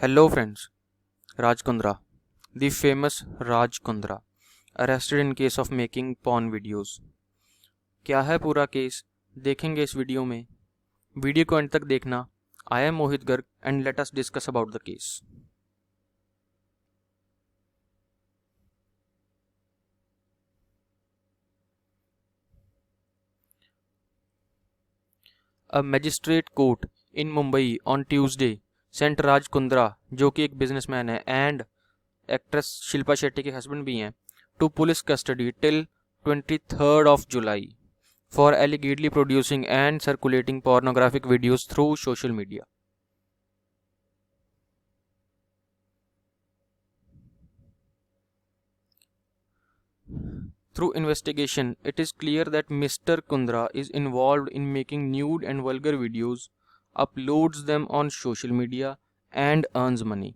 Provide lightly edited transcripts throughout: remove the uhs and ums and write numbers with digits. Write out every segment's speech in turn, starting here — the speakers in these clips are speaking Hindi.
Hello friends, Raj Kundra, the famous Raj Kundra, arrested in case of making porn videos. क्या है पूरा केस देखेंगे इस वीडियो में। वीडियो को अंत तक देखना। I am Mohit Garg and let us discuss about the case. A magistrate court in Mumbai on Tuesday sent Raj Kundra, जो कि एक बिजनेसमैन है एंड एक्ट्रेस शिल्पा शेट्टी के हस्बैंड भी हैं, to police custody till 23rd of July for allegedly producing and circulating pornographic videos through social media. Through investigation, it is clear that Mr. Kundra is involved in making nude and vulgar videos, uploads them on social media, and earns money.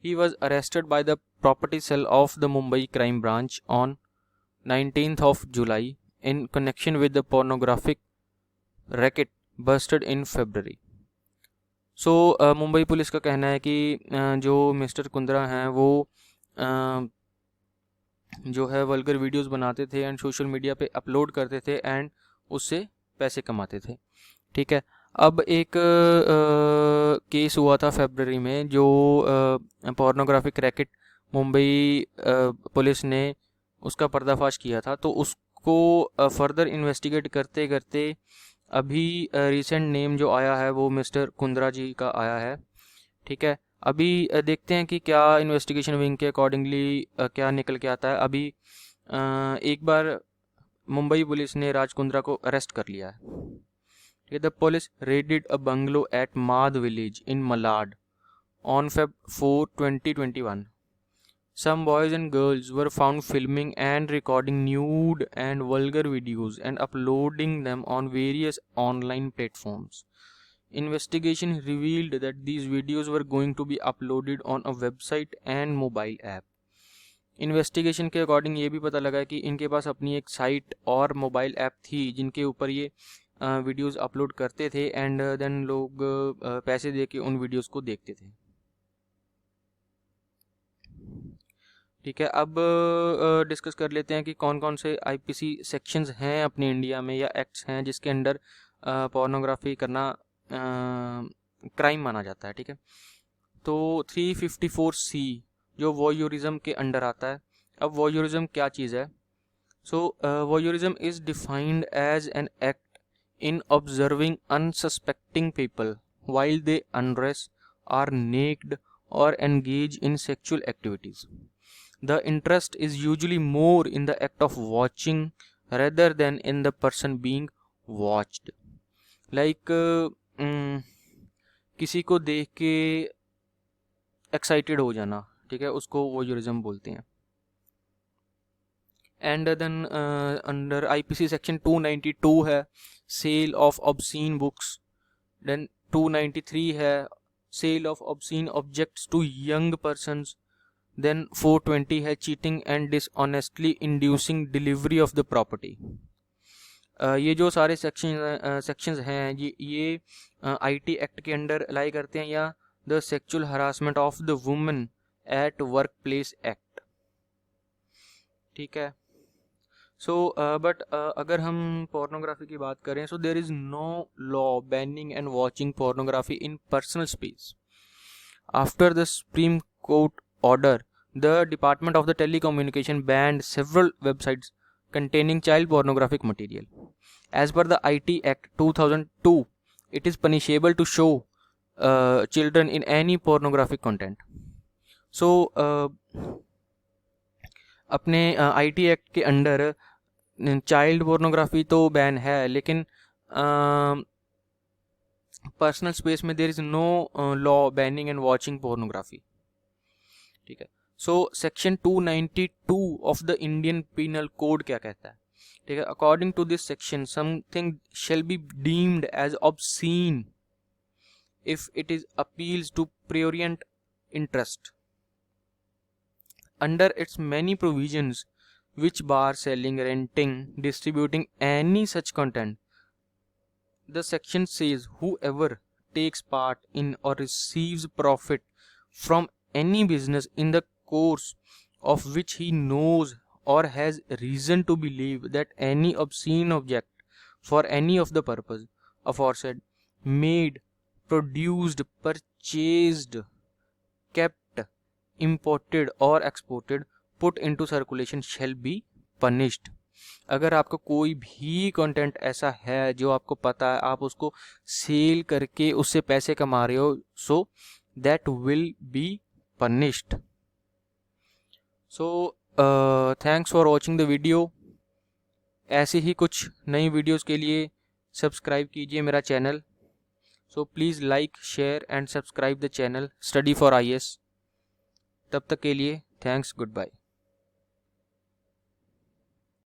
He was arrested by the property cell of the Mumbai crime branch on 19th of July in connection with the pornographic racket busted in February. Mumbai police का कहना है कि जो मिस्टर कुंद्रा हैं वो जो है वल्गर वीडियोस बनाते थे एंड सोशल मीडिया पे अपलोड करते थे एंड उससे पैसे कमाते थे। ठीक है, अब एक केस हुआ था फरवरी में जो पोर्नोग्राफिक रैकेट मुंबई पुलिस ने उसका पर्दाफाश किया था, तो उसको फर्दर इन्वेस्टिगेट करते करते अभी रिसेंट नेम जो आया है वो मिस्टर कुंद्रा जी का आया है। ठीक है, अभी देखते हैं कि क्या इन्वेस्टिगेशन विंग के अकॉर्डिंगली क्या निकल के आता है। अभी एक बार मुंबई पुलिस ने राज कुंद्रा को अरेस्ट कर लिया है। The police raided a bungalow at Madh village in Malad on Feb 4, 2021. Some boys and girls were found filming and recording nude and vulgar videos and uploading them on various online platforms. Investigation revealed that these videos were going to be uploaded on a website and mobile app. Investigation के अकॉर्डिंग ये भी पता लगा कि इनके पास अपनी एक साइट और मोबाइल ऐप थी जिनके ऊपर ये वीडियोस अपलोड करते थे एंड देन लोग पैसे दे के उन वीडियोस को देखते थे। ठीक है, अब डिस्कस कर लेते हैं कि कौन कौन से आईपीसी सेक्शंस हैं अपने इंडिया में या एक्ट्स हैं जिसके अंडर पोर्नोग्राफी करना क्राइम माना जाता है। ठीक है, तो 354C जो वॉयरिज्म के अंडर आता है। अब वॉयरिज्म क्या चीज़ है? Voyeurism is defined as an act in observing unsuspecting people while they undress, are naked, or engage in sexual activities. The interest is usually more in the act of watching rather than in the person being watched. Like किसी को देख के एक्साइटेड हो जाना, ठीक है, उसको वॉयरिज्म बोलते हैं। And then under IPC section 292 है sale of obscene books, then 293 है sale of obscene objects to young persons, then 420 है cheating and dishonestly inducing delivery of the property. ये जो सारे सेक्शंस हैं ये आईटी एक्ट के अंडर लाई करते हैं या the sexual harassment of the women at work place act. ठीक है, बट अगर हम पोर्नोग्राफी की बात करें, so there is no law banning and watching pornography in personal space. After the supreme court order, the department of the telecommunication banned several websites containing child pornographic material. As per the IT Act 2002, it is punishable to show children in any pornographic content. So अपने IT Act के अंडर चाइल्ड पोर्नोग्राफी तो बैन है, लेकिन पर्सनल स्पेस में there is no law banning and watching pornography. ठीक है, so section 292 of the Indian penal code क्या कहता है? ठीक है, according to this section something shall be deemed as obscene if it is appeals to prurient interest under its many provisions which bar selling, renting, distributing any such content. The section says whoever takes part in or receives profit from any business in the course of which he knows or has reason to believe that any obscene object for any of the purpose aforesaid, made, produced, purchased, kept, imported or exported, put into circulation shall be punished. अगर आपका कोई भी कंटेंट ऐसा है जो आपको पता है आप उसको सेल करके उससे पैसे कमा रहे हो, so that will be punished. So thanks for watching the video. ऐसे ही कुछ नई वीडियोस के लिए सब्सक्राइब कीजिए मेरा channel. So please like, share and subscribe the channel study for IAS. तब तक के लिए थैंक्स, गुड बाय.